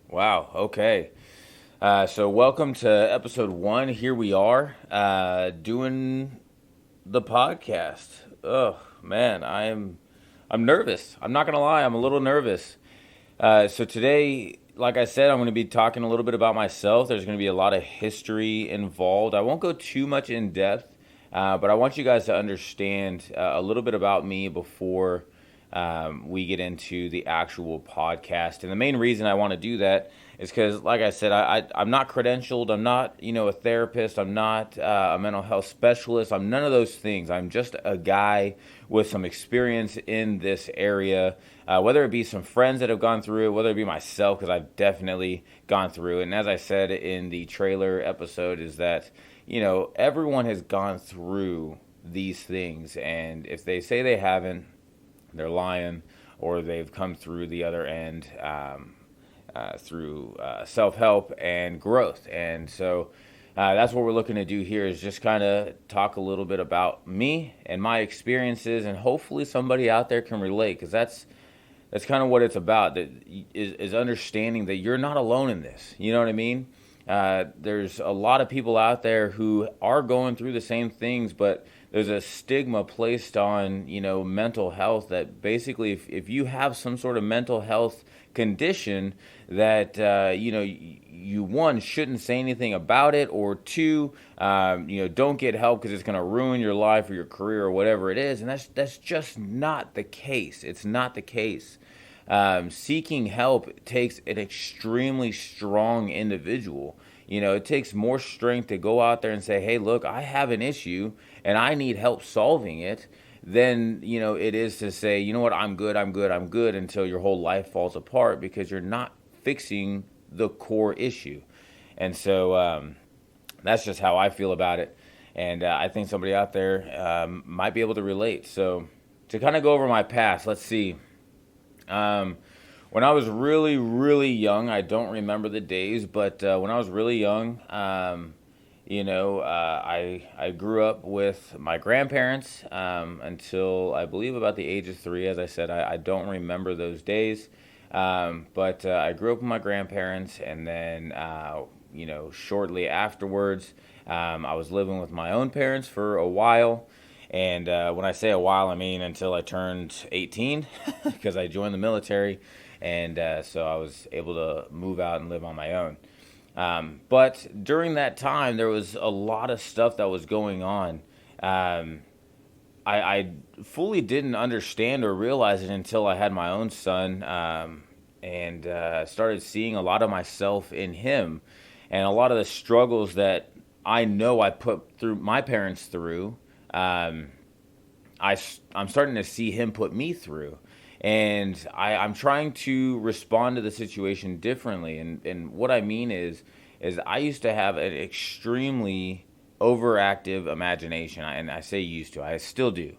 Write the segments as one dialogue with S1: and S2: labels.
S1: Wow. Okay. So welcome to episode one. Here we are doing the podcast. Oh man, I'm nervous. I'm not gonna lie. I'm a little nervous. So today, like I said, I'm going to be talking a little bit about myself. There's going to be a lot of history involved. I won't go too much in depth, but I want you guys to understand a little bit about me before we get into the actual podcast. And the main reason I want to do that is because, like I said, I'm not credentialed. I'm not, a therapist. I'm not a mental health specialist. I'm none of those things. I'm just a guy with some experience in this area, whether it be some friends that have gone through it, whether it be myself, because I've definitely gone through it. And as I said in the trailer episode, is that, everyone has gone through these things. And if they say they haven't, they're lying, or they've come through the other end through self help and growth. And so that's what we're looking to do here is just kind of talk a little bit about me and my experiences, and hopefully somebody out there can relate, because that's kind of what it's about. That is understanding that you're not alone in this. You know what I mean? There's a lot of people out there who are going through the same things, but there's a stigma placed on mental health, that basically if you have some sort of mental health condition, that you one shouldn't say anything about it, or two, don't get help because it's going to ruin your life or your career or whatever it is. And that's just not the case. It's not the case. Seeking help takes an extremely strong individual. It takes more strength to go out there and say, hey, look, I have an issue and I need help solving it, than, it is to say, you know what, I'm good, I'm good, until your whole life falls apart because you're not fixing the core issue. And so that's just how I feel about it. And I think somebody out there might be able to relate. So to kind of go over my past, let's see. Um, when I was really, really young, I don't remember the days, but when I was really young, I grew up with my grandparents until I believe about the age of 3. As I said, I don't remember those days, but I grew up with my grandparents, and then shortly afterwards, I was living with my own parents for a while. And when I say a while, I mean until I turned 18, because I joined the military, and so I was able to move out and live on my own. But during that time, there was a lot of stuff that was going on. Um, I fully didn't understand or realize it until I had my own son, and started seeing a lot of myself in him, and a lot of the struggles that I know I put through my parents through. Um, I'm starting to see him put me through. And I'm trying to respond to the situation differently. And what I mean is I used to have an extremely overactive imagination. And I say used to, I still do.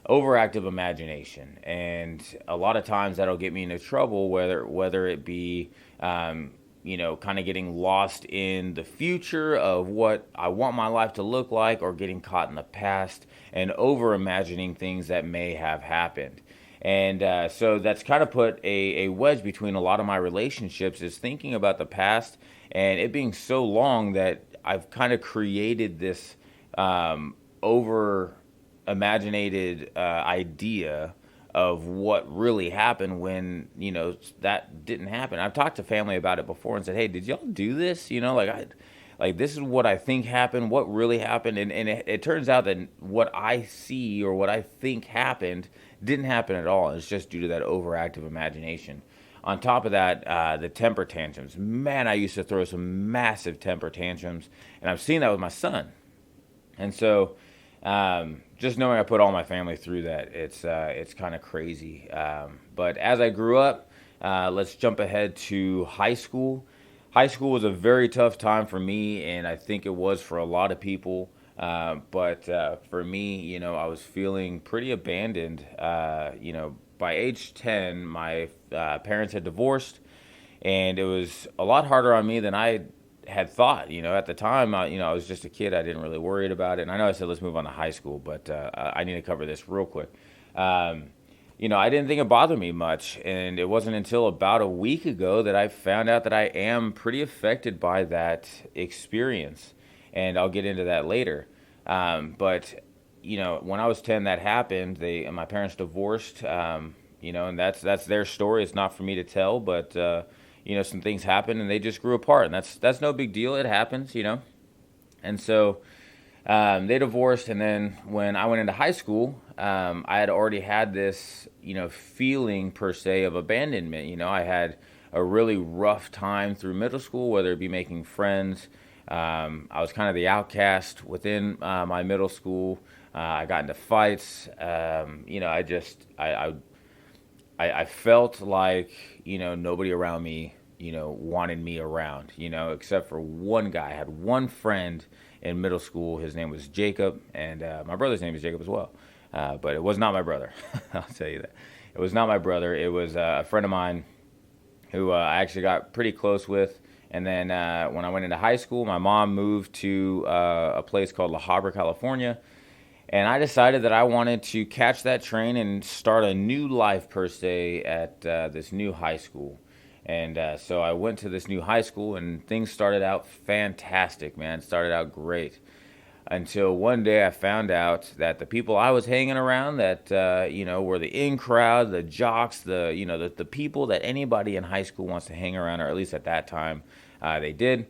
S1: Overactive imagination. And a lot of times that'll get me into trouble, whether it be kind of getting lost in the future of what I want my life to look like, or getting caught in the past and over imagining things that may have happened. And so that's kind of put a wedge between a lot of my relationships, is thinking about the past and it being so long that I've kind of created this over imaginated idea of what really happened when that didn't happen. I've talked to family about it before and said, hey, did y'all do this? Like this is what I think happened, what really happened. And it turns out that what I see or what I think happened didn't happen at all. It's just due to that overactive imagination. On top of that, the temper tantrums. Man, I used to throw some massive temper tantrums, and I'm seeing that with my son. And so, just knowing I put all my family through that, it's kind of crazy. But as I grew up, let's jump ahead to high school. High school was a very tough time for me, and I think it was for a lot of people. But for me, I was feeling pretty abandoned. By age 10, my parents had divorced, and it was a lot harder on me than I had thought. At the time, I was just a kid. I didn't really worry about it. And I know I said let's move on to high school, but I need to cover this real quick. Um, I didn't think it bothered me much. And it wasn't until about a week ago that I found out that I am pretty affected by that experience. And I'll get into that later. But, when I was 10, that happened. My parents divorced, and that's their story. It's not for me to tell, but, some things happened and they just grew apart. And that's no big deal. It happens. And so they divorced, and then when I went into high school, I had already had this, feeling per se of abandonment. I had a really rough time through middle school, whether it be making friends. I was kind of the outcast within my middle school. I got into fights. I felt like, nobody around me, wanted me around, except for one guy. I had one friend in middle school. His name was Jacob, and my brother's name is Jacob as well. But it was not my brother. I'll tell you that. It was not my brother. It was a friend of mine who I actually got pretty close with. And then when I went into high school, my mom moved to a place called La Habra, California. And I decided that I wanted to catch that train and start a new life, per se, at this new high school. And so I went to this new high school, and things started out fantastic, man. It started out great. Until one day I found out that the people I was hanging around, that, were the in crowd, the jocks, the people that anybody in high school wants to hang around, or at least at that time they did.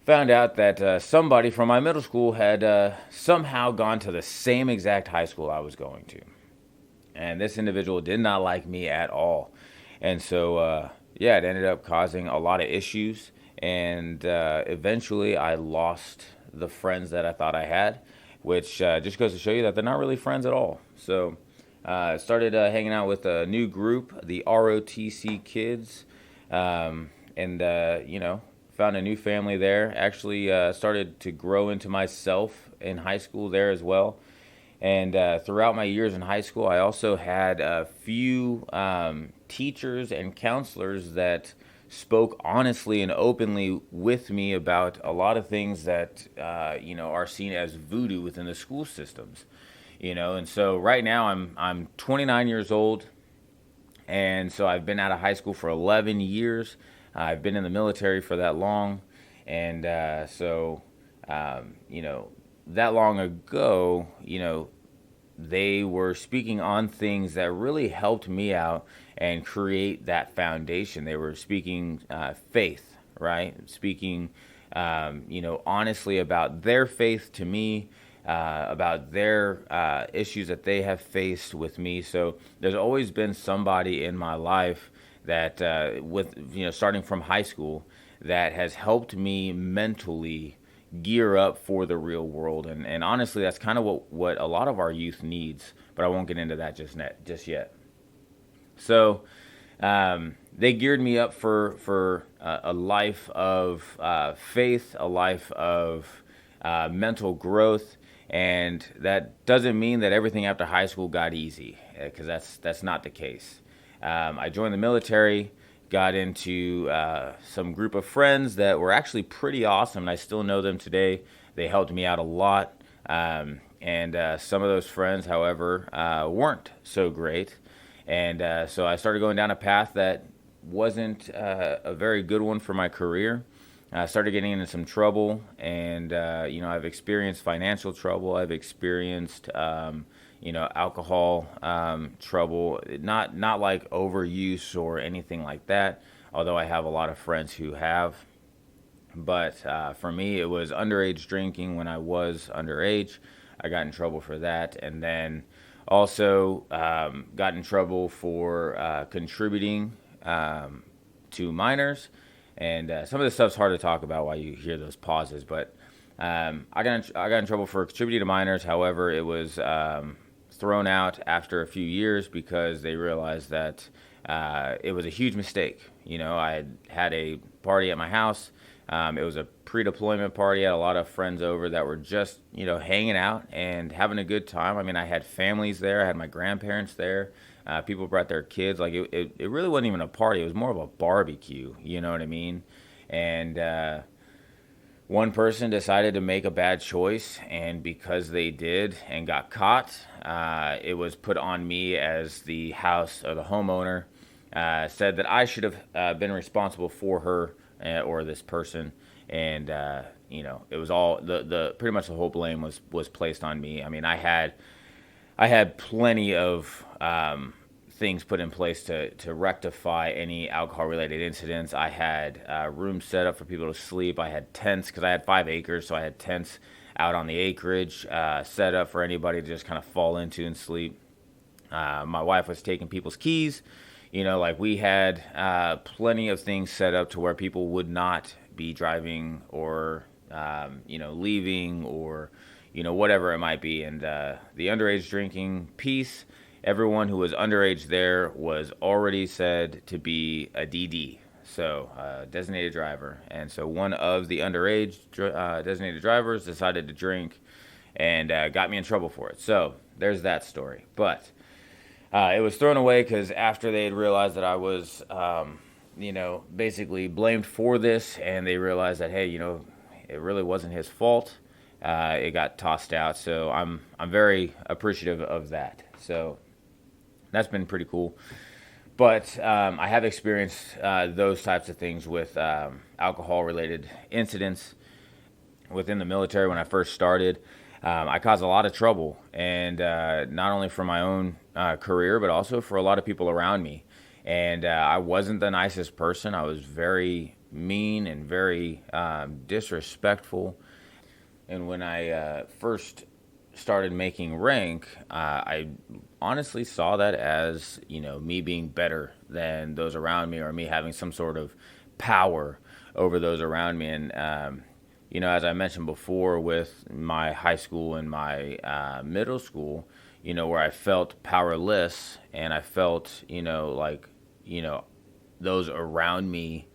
S1: Found out that somebody from my middle school had somehow gone to the same exact high school I was going to. And this individual did not like me at all. And so, it ended up causing a lot of issues. And eventually I lost the friends that I thought I had, which just goes to show you that they're not really friends at all. So I started hanging out with a new group, the ROTC kids. And found a new family there. Actually started to grow into myself in high school there as well. And throughout my years in high school, I also had a few teachers and counselors that spoke honestly and openly with me about a lot of things that are seen as voodoo within the school systems. And so right now I'm 29 years old, and so I've been out of high school for 11 years. I've been in the military for that long, and that long ago, they were speaking on things that really helped me out and create that foundation. They were speaking faith, right? Speaking, honestly about their faith to me, about their issues that they have faced with me. So there's always been somebody in my life that starting from high school, that has helped me mentally gear up for the real world. And honestly, that's kind of what a lot of our youth needs, but I won't get into that just yet. So they geared me up for a life of faith, a life of mental growth. And that doesn't mean that everything after high school got easy, because that's not the case. I joined the military, got into some group of friends that were actually pretty awesome, and I still know them today. They helped me out a lot, and some of those friends, however, weren't so great. And so I started going down a path that wasn't a very good one for my career. I started getting into some trouble, and I've experienced financial trouble. I've experienced alcohol trouble, not like overuse or anything like that, although I have a lot of friends who have. But for me, it was underage drinking when I was underage. I got in trouble for that, and then also got in trouble for contributing to minors. And some of this stuff's hard to talk about while you hear those pauses, but I got in trouble for contributing to minors. However, it was thrown out after a few years because they realized that it was a huge mistake. I had a party at my house. It was a pre-deployment party. I had a lot of friends over that were just, hanging out and having a good time. I mean, I had families there. I had my grandparents there. People brought their kids. Like, it really wasn't even a party. It was more of a barbecue. You know what I mean? And One person decided to make a bad choice, and because they did and got caught, it was put on me as the house or the homeowner. Said that I should have been responsible for her or this person, and it was all the pretty much the whole blame was placed on me. I mean, I had plenty of things put in place to rectify any alcohol related incidents. I had rooms set up for people to sleep. I had tents because I had 5 acres, so I had tents out on the acreage set up for anybody to just kind of fall into and sleep. My wife was taking people's keys. Like we had plenty of things set up to where people would not be driving or, leaving or, whatever it might be. And the underage drinking piece, everyone who was underage there was already said to be a DD, so designated driver. And so one of the underage designated drivers decided to drink and got me in trouble for it. So there's that story. But it was thrown away because after they had realized that I was, basically blamed for this, and they realized that, hey, it really wasn't his fault. It got tossed out. So I'm very appreciative of that. So that's been pretty cool. But I have experienced those types of things with alcohol-related incidents within the military when I first started. I caused a lot of trouble, and not only for my own career, but also for a lot of people around me. And I wasn't the nicest person. I was very mean and very disrespectful. And when I first started making rank, I honestly saw that as, me being better than those around me, or me having some sort of power over those around me. And, as I mentioned before with my high school and my middle school, where I felt powerless and I felt, those around me,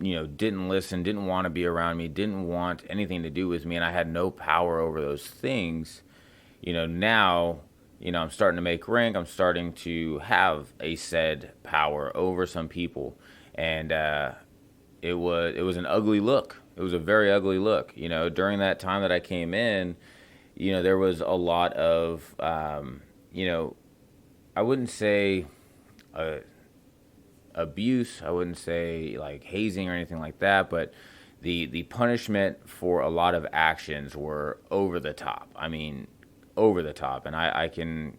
S1: didn't listen, didn't want to be around me, didn't want anything to do with me, and I had no power over those things. Now, I'm starting to make rank. I'm starting to have a said power over some people, and it was an ugly look. It was a very ugly look. During that time that I came in, there was a lot of, I wouldn't say abuse. I wouldn't say like hazing or anything like that, but the punishment for a lot of actions were over the top. I mean, over the top. And I can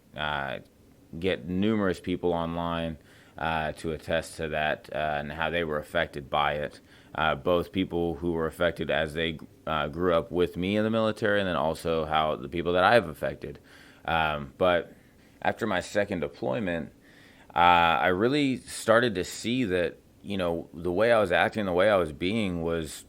S1: get numerous people online to attest to that and how they were affected by it. Both people who were affected as they grew up with me in the military, and then also how the people that I've affected. But after my second deployment, I really started to see that, the way I was acting, the way I was being was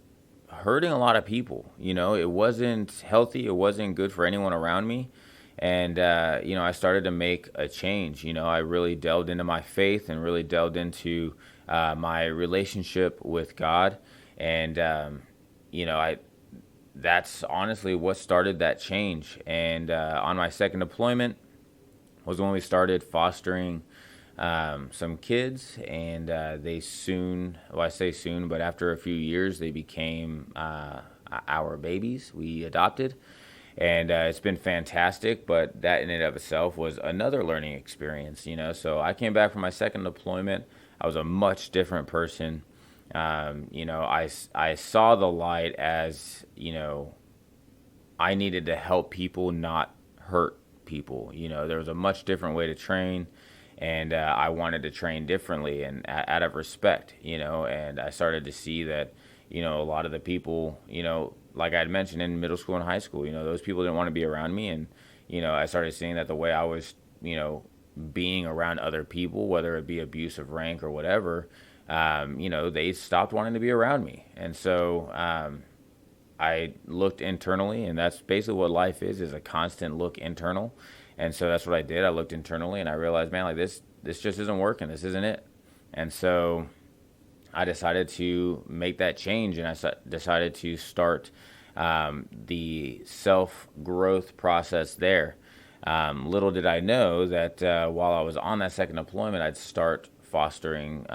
S1: hurting a lot of people. It wasn't healthy. It wasn't good for anyone around me. And, I started to make a change. I really delved into my faith and really delved into my relationship with God. And, that's honestly what started that change. And on my second deployment was when we started fostering some kids, and they soon, well, I say soon, but after a few years, they became our babies. We adopted, and it's been fantastic, but that in and of itself was another learning experience, So I came back from my second deployment. I was a much different person. I saw the light as, I needed to help people, not hurt people. There was a much different way to train, and I wanted to train differently and out of respect, and I started to see that, a lot of the people, like I had mentioned in middle school and high school, those people didn't want to be around me. And, I started seeing that the way I was, being around other people, whether it be abuse of rank or whatever, they stopped wanting to be around me. And so I looked internally, and that's basically what life is a constant look internal. And so that's what I did. I looked internally, and I realized, man, like this just isn't working. This isn't it. And so I decided to make that change, and I decided to start the self-growth process there. Little did I know that while I was on that second deployment, I'd start fostering,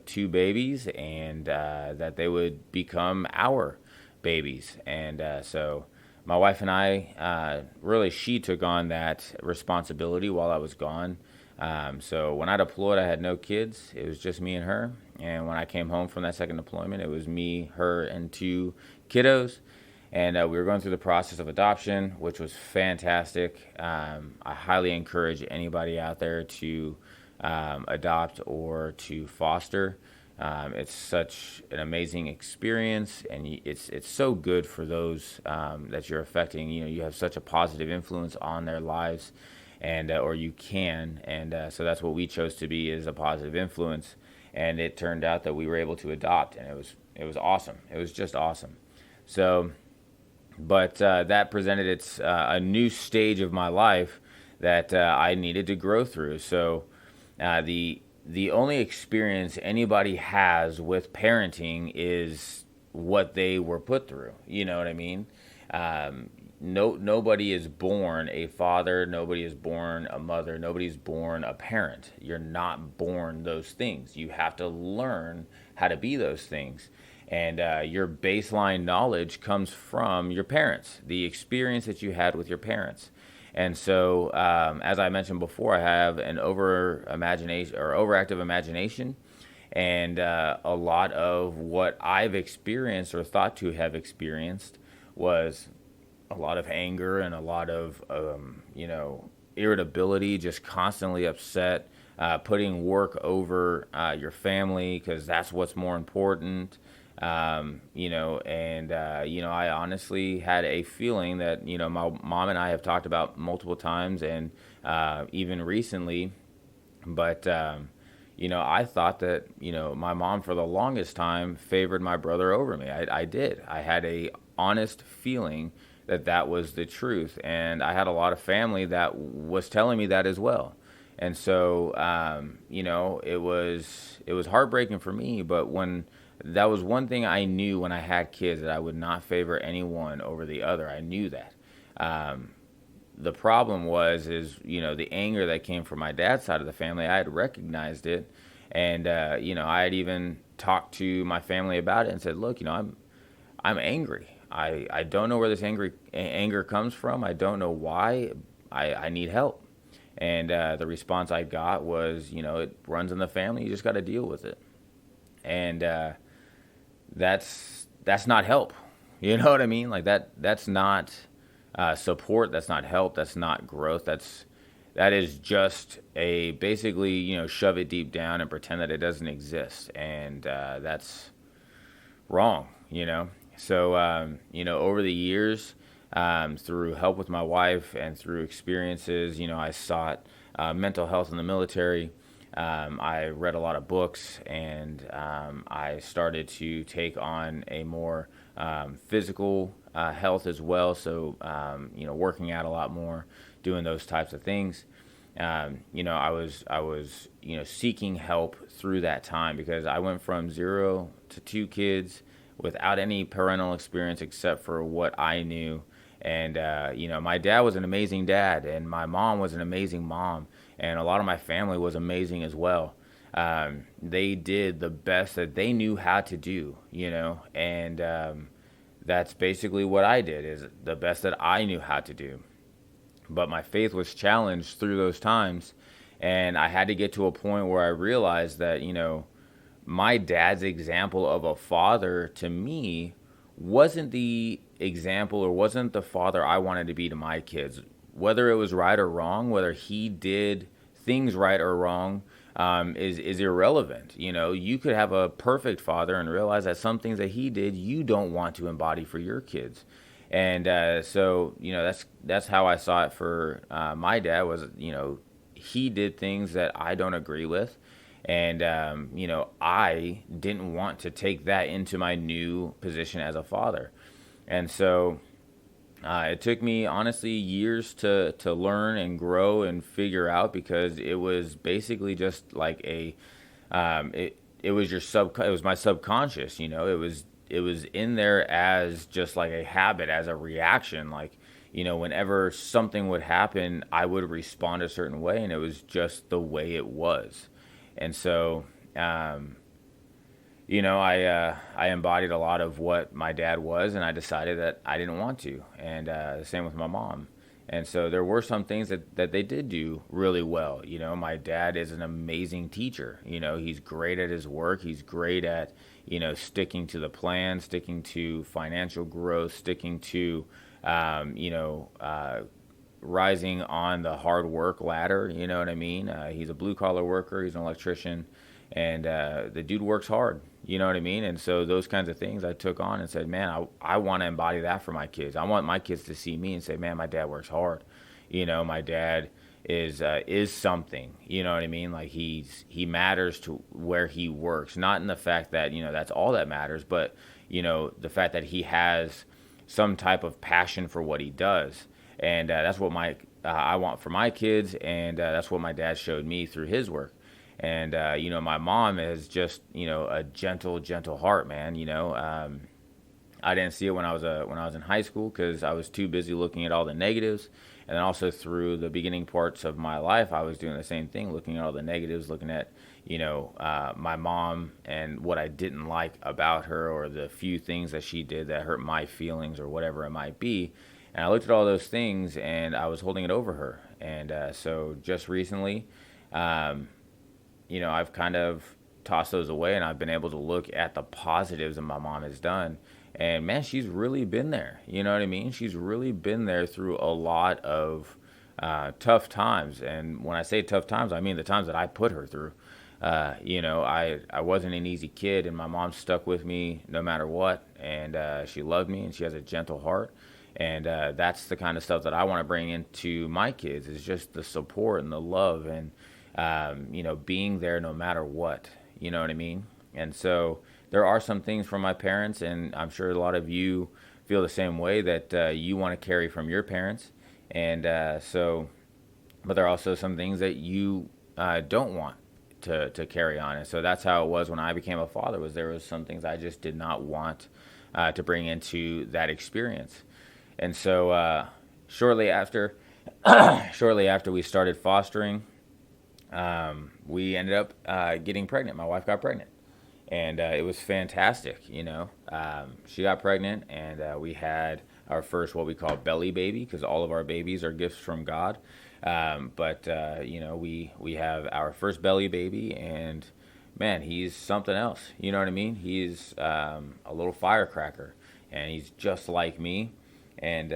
S1: 2 babies, and that they would become our babies. And so my wife and I, really, she took on that responsibility while I was gone. So when I deployed, I had no kids. It was just me and her. And when I came home from that second deployment, it was me, her, and two kiddos. And we were going through the process of adoption, which was fantastic. I highly encourage anybody out there to adopt or to foster. It's such an amazing experience, and it's so good for those that you're affecting. You have such a positive influence on their lives, and or you can, and so that's what we chose to be, is a positive influence. And it turned out that we were able to adopt, and it was awesome. It was just awesome. So, but that presented its a new stage of my life that I needed to grow through. So the only experience anybody has with parenting is what they were put through. You know what I mean? Nobody is born a father. Nobody is born a mother. Nobody's born a parent. You're not born those things. You have to learn how to be those things. And your baseline knowledge comes from your parents, the experience that you had with your parents. And so, as I mentioned before, I have an overactive imagination, and a lot of what I've experienced or thought to have experienced was a lot of anger and a lot of irritability, just constantly upset, putting work over your family because that's what's more important. I honestly had a feeling that, my mom and I have talked about multiple times, and even recently, but, I thought that, my mom for the longest time favored my brother over me. I did. I had a honest feeling that that was the truth. And I had a lot of family that was telling me that as well. And so, it was heartbreaking for me, but that was one thing I knew when I had kids, that I would not favor anyone over the other. I knew that. The problem is the anger that came from my dad's side of the family. I had recognized it, and I had even talked to my family about it and said, look, I'm angry. I don't know where this anger comes from. I don't know why. I need help. And the response I got was, it runs in the family. You just got to deal with it. And that's not help. You know what I mean? Like that's not support. That's not help. That's not growth. That is just basically shove it deep down and pretend that it doesn't exist. And that's wrong. So over the years, through help with my wife and through experiences, I sought mental health in the military. I read a lot of books, and I started to take on a more physical health as well. So, working out a lot more, doing those types of things. I was seeking help through that time, because I went from 0 to 2 kids without any parental experience except for what I knew. And, my dad was an amazing dad, and my mom was an amazing mom, and a lot of my family was amazing as well. They did the best that they knew how to do, and that's basically what I did, is the best that I knew how to do. But my faith was challenged through those times, and I had to get to a point where I realized that, my dad's example of a father to me wasn't the example, or wasn't the father I wanted to be to my kids. Whether it was right or wrong, whether he did things right or wrong, is irrelevant. You could have a perfect father and realize that some things that he did, you don't want to embody for your kids. And so, that's how I saw it for my dad. Was, he did things that I don't agree with. And, I didn't want to take that into my new position as a father. And so it took me, honestly, years to learn and grow and figure out, because it was basically just like it was it was my subconscious, it was in there as just like a habit, as a reaction. Like, whenever something would happen, I would respond a certain way, and it was just the way it was. And so, I embodied a lot of what my dad was, and I decided that I didn't want to. And the same with my mom. And so there were some things that they did do really well. My dad is an amazing teacher. He's great at his work. He's great at, sticking to the plan, sticking to financial growth, sticking to, rising on the hard work ladder. You know what I mean? He's a blue collar worker. He's an electrician, and the dude works hard. You know what I mean? And so those kinds of things I took on and said, man, I want to embody that for my kids. I want my kids to see me and say, man, my dad works hard. My dad is something. You know what I mean? Like he matters to where he works, not in the fact that that's all that matters, but the fact that he has some type of passion for what he does. And that's what I want for my kids, and that's what my dad showed me through his work. And my mom is just a gentle heart, man. I didn't see it when I was in high school because I was too busy looking at all the negatives, and then also through the beginning parts of my life, I was doing the same thing, looking at all the negatives, looking at my mom and what I didn't like about her, or the few things that she did that hurt my feelings, or whatever it might be. And I looked at all those things, and I was holding it over her. And so just recently, I've kind of tossed those away, and I've been able to look at the positives that my mom has done. And man, she's really been there. You know what I mean? She's really been there through a lot of tough times. And when I say tough times, I mean the times that I put her through. I wasn't an easy kid, and my mom stuck with me no matter what. And she loved me, and she has a gentle heart. And that's the kind of stuff that I want to bring into my kids, is just the support and the love, and being there no matter what. You know what I mean? And so there are some things from my parents, and I'm sure a lot of you feel the same way, that you want to carry from your parents. And but there are also some things that you don't want to carry on. And so that's how it was when I became a father. There was some things I just did not want to bring into that experience. And so shortly after we started fostering, we ended up getting pregnant. My wife got pregnant, and it was fantastic. She got pregnant, and we had our first, what we call, belly baby, because all of our babies are gifts from God. But we have our first belly baby, and man, he's something else. You know what I mean? He's a little firecracker, and he's just like me. And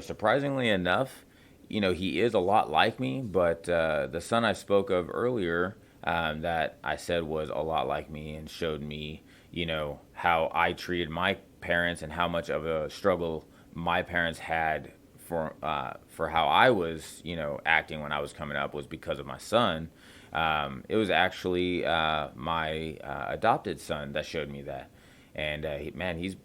S1: surprisingly enough, he is a lot like me. But the son I spoke of earlier, that I said was a lot like me and showed me, how I treated my parents, and how much of a struggle my parents had for how I was, acting when I was coming up, was because of my son. It was actually my adopted son that showed me that. And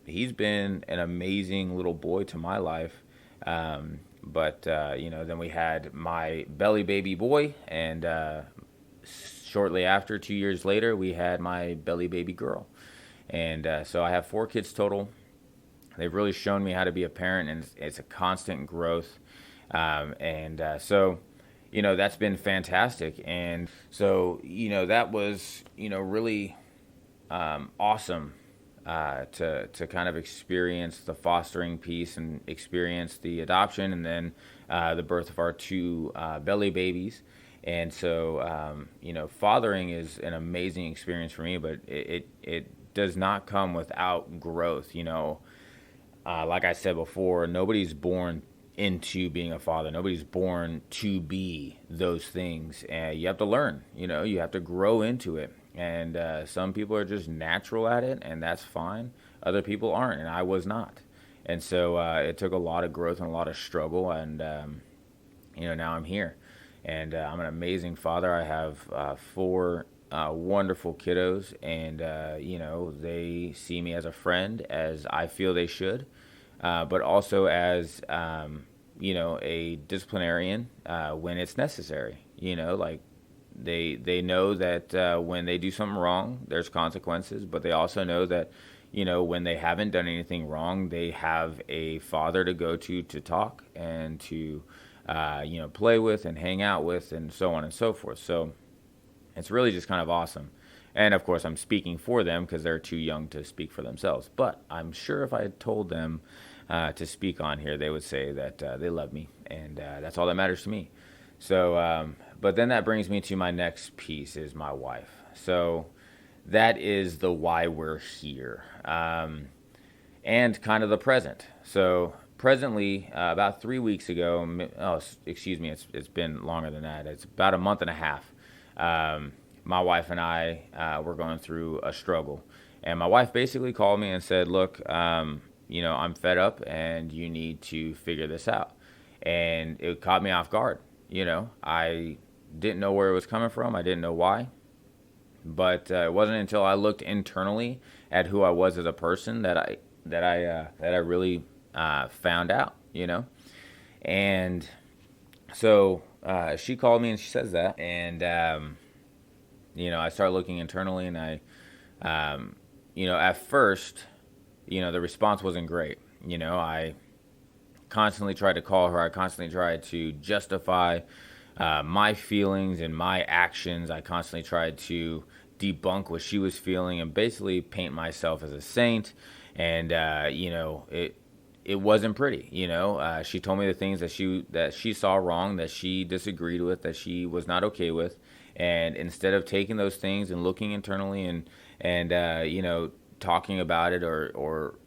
S1: he's been an amazing little boy to my life. But then we had my belly baby boy, and shortly after, 2 years later, we had my belly baby girl. And so I have 4 kids total. They've really shown me how to be a parent, and it's a constant growth. So that's been fantastic. And so that was really awesome. To kind of experience the fostering piece, and experience the adoption, and then the birth of our 2 belly babies. And so fathering is an amazing experience for me, but it does not come without growth. Like I said before, nobody's born into being a father. Nobody's born to be those things, and you have to learn. You have to grow into it. And some people are just natural at it, and that's fine. Other people aren't, and I was not. And so it took a lot of growth and a lot of struggle, and now I'm here. And I'm an amazing father. I have 4 wonderful kiddos, and they see me as a friend, as I feel they should, but also as a disciplinarian when it's necessary. They know that when they do something wrong, there's consequences, but they also know that, when they haven't done anything wrong, they have a father to go to talk, and to, play with and hang out with, and so on and so forth. So it's really just kind of awesome. And of course, I'm speaking for them because they're too young to speak for themselves. But I'm sure if I had told them to speak on here, they would say that they love me, and that's all that matters to me. So, but then that brings me to my next piece is my wife. So that is the why we're here, and kind of the present. So presently, about 3 weeks ago, excuse me, it's been longer than that. It's about a month and a half. My wife and I were going through a struggle, and my wife basically called me and said, "Look, I'm fed up, and you need to figure this out." And it caught me off guard. I didn't know where it was coming from. I didn't know why. But it wasn't until I looked internally at who I was as a person that I really found out. And so she called me and she says that, and I started looking internally, and at first, the response wasn't great. I constantly tried to call her. I constantly tried to justify my feelings and my actions. I constantly tried to debunk what she was feeling and basically paint myself as a saint. And it wasn't pretty. She told me the things that she saw wrong, that she disagreed with, that she was not okay with. And instead of taking those things and looking internally and talking about it or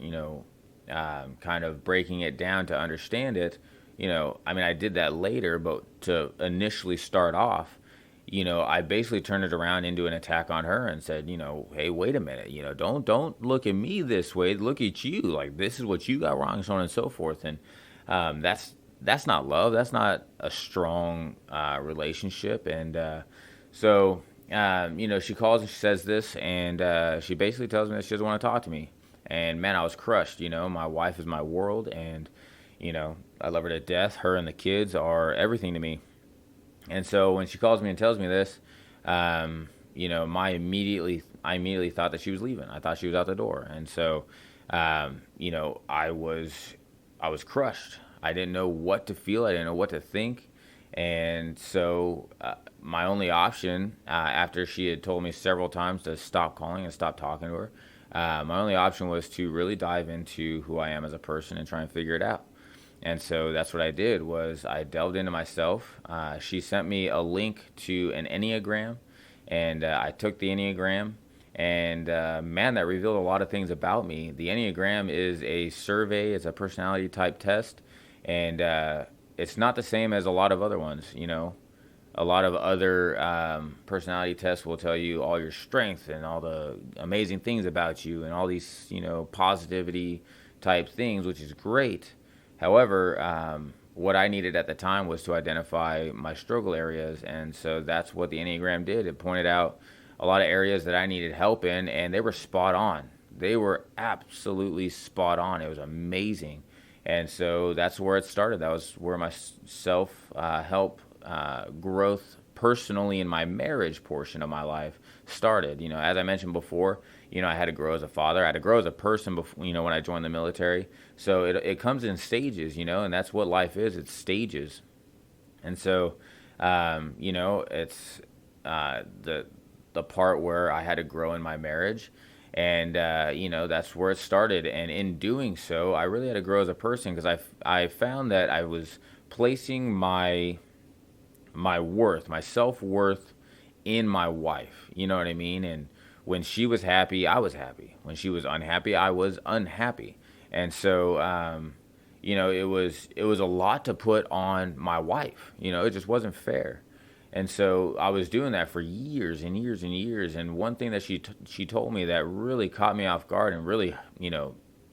S1: kind of breaking it down to understand it, I did that later, but to initially start off, I basically turned it around into an attack on her and said, hey, wait a minute, don't look at me this way, look at you, like this is what you got wrong, so on and so forth. And that's not love, that's not a strong relationship. And she calls and she says this, and she basically tells me that she doesn't want to talk to me. And man, I was crushed. My wife is my world, and I love her to death. Her and the kids are everything to me. And so when she calls me and tells me this, I immediately thought that she was leaving. I thought she was out the door. And so, I was crushed. I didn't know what to feel. I didn't know what to think. And so, my only option, after she had told me several times to stop calling and stop talking to her, my only option was to really dive into who I am as a person and try and figure it out. And so that's what I did. Was I delved into myself. She sent me a link to an Enneagram, and I took the Enneagram, and man, that revealed a lot of things about me. The Enneagram is a survey. It's a personality type test, and it's not the same as a lot of other ones. A lot of other personality tests will tell you all your strengths and all the amazing things about you and all these, positivity type things, which is great. However, what I needed at the time was to identify my struggle areas, and so that's what the Enneagram did. It pointed out a lot of areas that I needed help in, and they were spot on. They were absolutely spot on. It was amazing. And so that's where it started. That was where my self-help growth personally in my marriage portion of my life started. As I mentioned before, I had to grow as a father. I had to grow as a person before, when I joined the military. So it comes in stages, and that's what life is. It's stages. And so, it's the part where I had to grow in my marriage. And, that's where it started. And in doing so, I really had to grow as a person because I found that I was placing my worth, my self-worth in my wife. You know what I mean? And when she was happy, I was happy. When she was unhappy, I was unhappy. And so, it was a lot to put on my wife. It just wasn't fair. And so I was doing that for years and years and years. And one thing that she told me that really caught me off guard and really,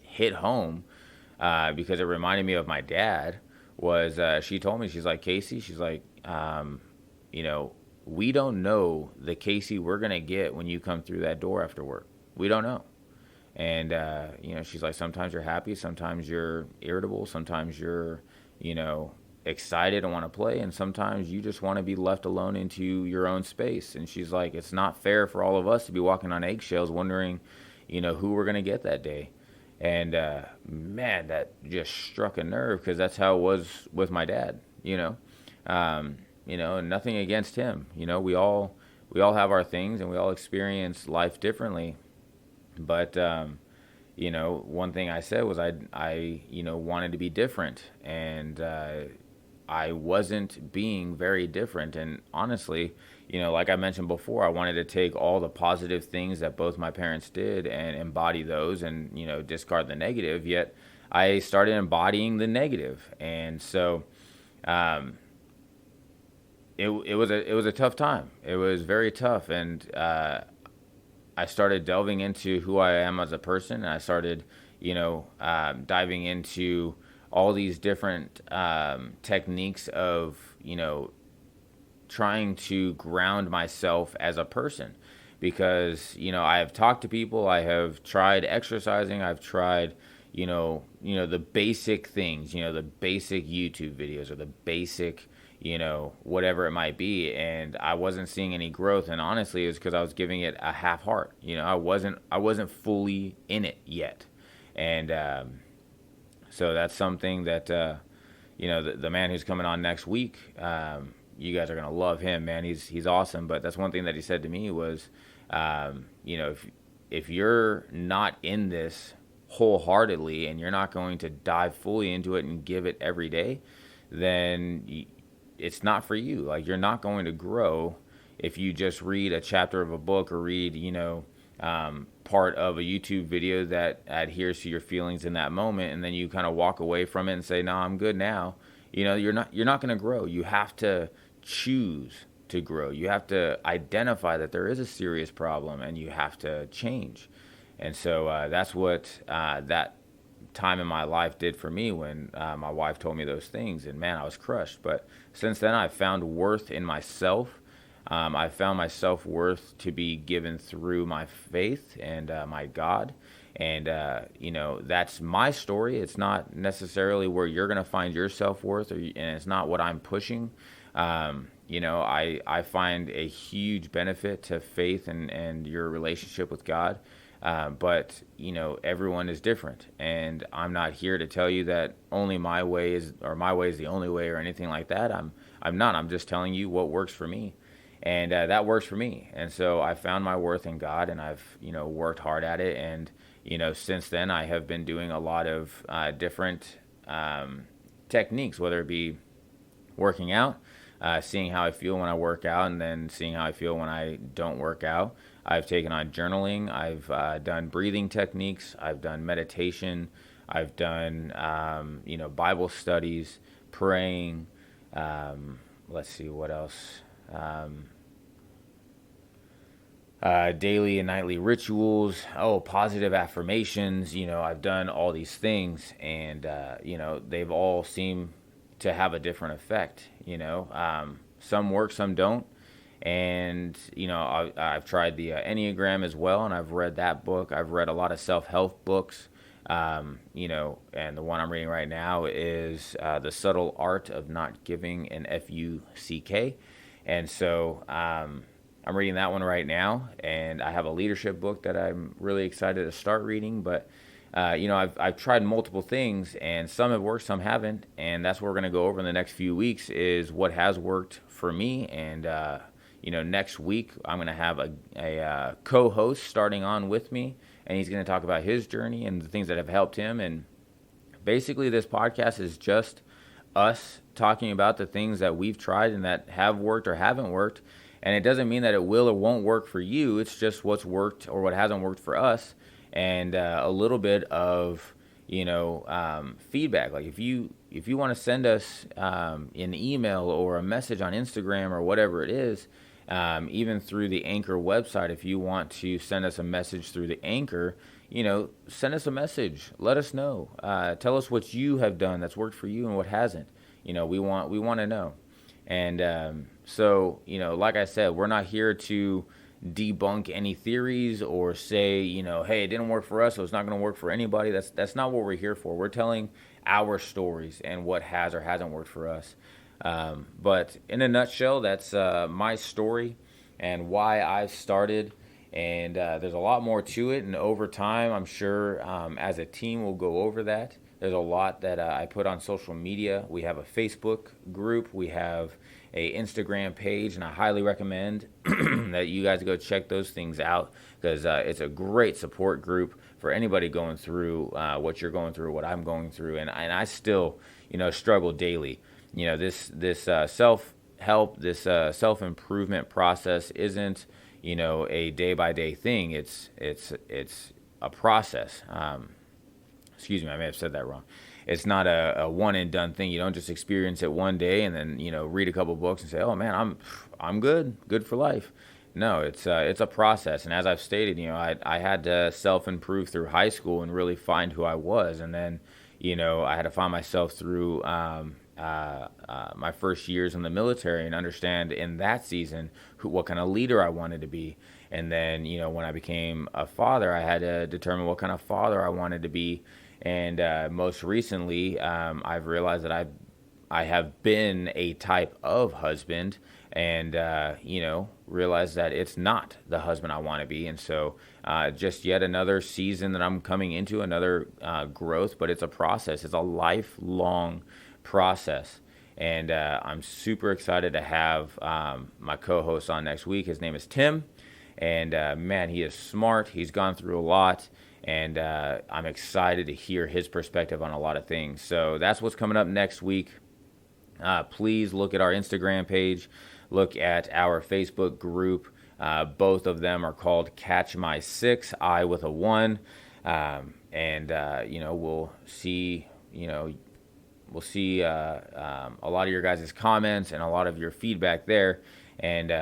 S1: hit home, because it reminded me of my dad, was she told me, she's like, Casey, she's like, we don't know the Casey we're going to get when you come through that door after work. We don't know. And, she's like, sometimes you're happy, sometimes you're irritable, sometimes you're, excited and want to play, and sometimes you just want to be left alone into your own space. And she's like, it's not fair for all of us to be walking on eggshells wondering, who we're going to get that day. And, man, that just struck a nerve because that's how it was with my dad, and nothing against him. We all we all have our things, and we all experience life differently. But one thing I said was I wanted to be different, and I wasn't being very different. And honestly, like I mentioned before, I wanted to take all the positive things that both my parents did and embody those, and discard the negative. Yet I started embodying the negative, and so um, it was a tough time. It was very tough, and I started delving into who I am as a person, and I started, diving into all these different techniques of, trying to ground myself as a person. Because, I have talked to people, I have tried exercising, I've tried, the basic things, the basic YouTube videos or the basic, whatever it might be, and I wasn't seeing any growth. And honestly, it was because I was giving it a half heart. I wasn't fully in it yet, and so that's something that the man who's coming on next week. You guys are gonna love him, man. He's awesome. But that's one thing that he said to me was, if you're not in this wholeheartedly and you're not going to dive fully into it and give it every day, then it's not for you. Like, you're not going to grow if you just read a chapter of a book or read, part of a YouTube video that adheres to your feelings in that moment, and then you kind of walk away from it and say, "No, I'm good now." You're not going to grow. You have to choose to grow. You have to identify that there is a serious problem, and you have to change. And so that's what that time in my life did for me when my wife told me those things, and man, I was crushed. But since then, I've found worth in myself. I found my self-worth to be given through my faith and my God. And that's my story. It's not necessarily where you're going to find your self-worth, and it's not what I'm pushing. I find a huge benefit to faith and your relationship with God. But everyone is different, and I'm not here to tell you that only my way is the only way or anything like that. I'm not. I'm just telling you what works for me, and that works for me. And so I found my worth in God, and I've worked hard at it. And since then, I have been doing a lot of different techniques, whether it be working out, seeing how I feel when I work out, and then seeing how I feel when I don't work out. I've taken on journaling. I've done breathing techniques. I've done meditation. I've done, Bible studies, praying. Let's see what else. Daily and nightly rituals. Oh, positive affirmations. I've done all these things, and they've all seemed to have a different effect. Some work, some don't. And I've tried the Enneagram as well, and I've read that book. I've read a lot of self-help books, and the one I'm reading right now is The Subtle Art of Not Giving an Fuck. And so I'm reading that one right now, and I have a leadership book that I'm really excited to start reading. But I've tried multiple things, and some have worked, some haven't, and that's what we're going to go over in the next few weeks is what has worked for me. And next week I'm going to have a co-host starting on with me, and he's going to talk about his journey and the things that have helped him. And basically, this podcast is just us talking about the things that we've tried and that have worked or haven't worked. And it doesn't mean that it will or won't work for you. It's just what's worked or what hasn't worked for us, and a little bit of feedback. Like if you want to send us an email or a message on Instagram or whatever it is, even through the Anchor website, if you want to send us a message through the Anchor, send us a message. Let us know. Tell us what you have done that's worked for you and what hasn't. We want to know. And so, like I said, we're not here to debunk any theories or say, hey, it didn't work for us, so it's not going to work for anybody. That's not what we're here for. We're telling our stories and what has or hasn't worked for us. But in a nutshell, that's my story and why I started. And there's a lot more to it. And over time, I'm sure as a team, we'll go over that. There's a lot that I put on social media. We have a Facebook group. We have a Instagram page, and I highly recommend that you guys go check those things out because it's a great support group for anybody going through what you're going through, what I'm going through, and I still, struggle daily. This self help, this self improvement process isn't, a day by day thing. It's a process. Excuse me, I may have said that wrong. It's not a one and done thing. You don't just experience it one day and then read a couple books and say, "Oh man, I'm good for life." No, it's a process. And as I've stated, I had to self improve through high school and really find who I was, and then I had to find myself through my first years in the military and understand in that season what kind of leader I wanted to be. And then when I became a father, I had to determine what kind of father I wanted to be. And most recently, I've realized that I have been a type of husband, and realized that it's not the husband I want to be. And so, just yet another season that I'm coming into, another growth, but it's a process. It's a lifelong process. And I'm super excited to have my co-host on next week. His name is Tim, and man, he is smart. He's gone through a lot. And I'm excited to hear his perspective on a lot of things. So that's what's coming up next week. Please look at our Instagram page. Look at our Facebook group. Both of them are called Catch My Six, I with a 1. We'll see, a lot of your guys' comments and a lot of your feedback there. And,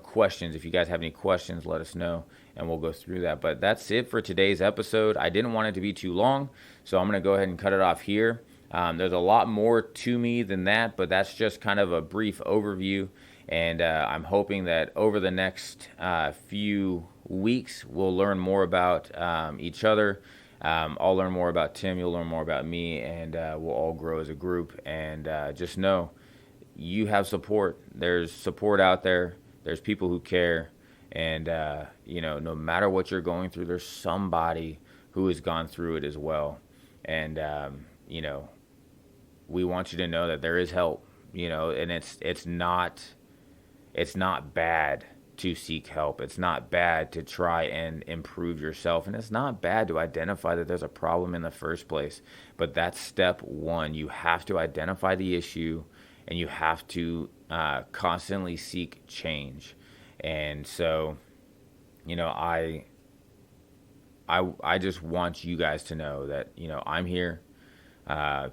S1: questions. If you guys have any questions, let us know, and we'll go through that. But that's it for today's episode. I didn't want it to be too long, so I'm going to go ahead and cut it off here. There's a lot more to me than that, but that's just kind of a brief overview. And I'm hoping that over the next few weeks, we'll learn more about each other. I'll learn more about Tim. You'll learn more about me, and we'll all grow as a group. And just know, you have support. There's support out there. There's people who care. And, no matter what you're going through, there's somebody who has gone through it as well. And, we want you to know that there is help, and it's not bad to seek help. It's not bad to try and improve yourself. And it's not bad to identify that there's a problem in the first place. But that's step one. You have to identify the issue, and you have to constantly seek change. And so, I just want you guys to know that, I'm here.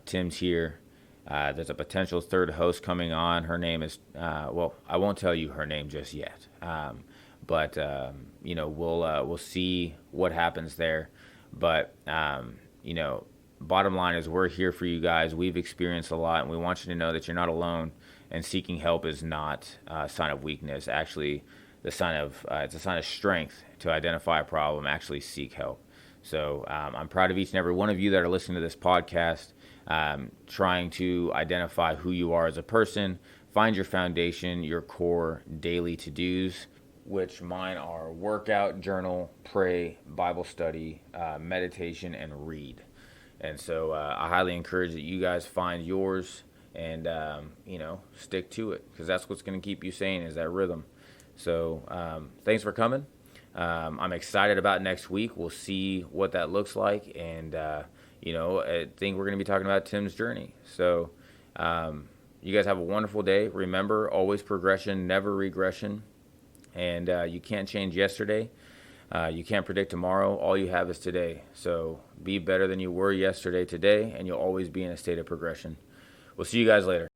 S1: Tim's here. There's a potential third host coming on. Her name is, I won't tell you her name just yet. But we'll see what happens there. But, bottom line is we're here for you guys. We've experienced a lot, and we want you to know that you're not alone. And seeking help is not a sign of weakness. Actually, it's a sign of strength to identify a problem, actually seek help. So I'm proud of each and every one of you that are listening to this podcast, trying to identify who you are as a person, find your foundation, your core daily to-dos, which mine are workout, journal, pray, Bible study, meditation, and read. And so I highly encourage that you guys find yours and, stick to it, because that's what's going to keep you sane, is that rhythm. So thanks for coming. I'm excited about next week. We'll see what that looks like. And, I think we're going to be talking about Tim's journey. So you guys have a wonderful day. Remember, always progression, never regression. And you can't change yesterday. You can't predict tomorrow. All you have is today. So be better than you were yesterday today, and you'll always be in a state of progression. We'll see you guys later.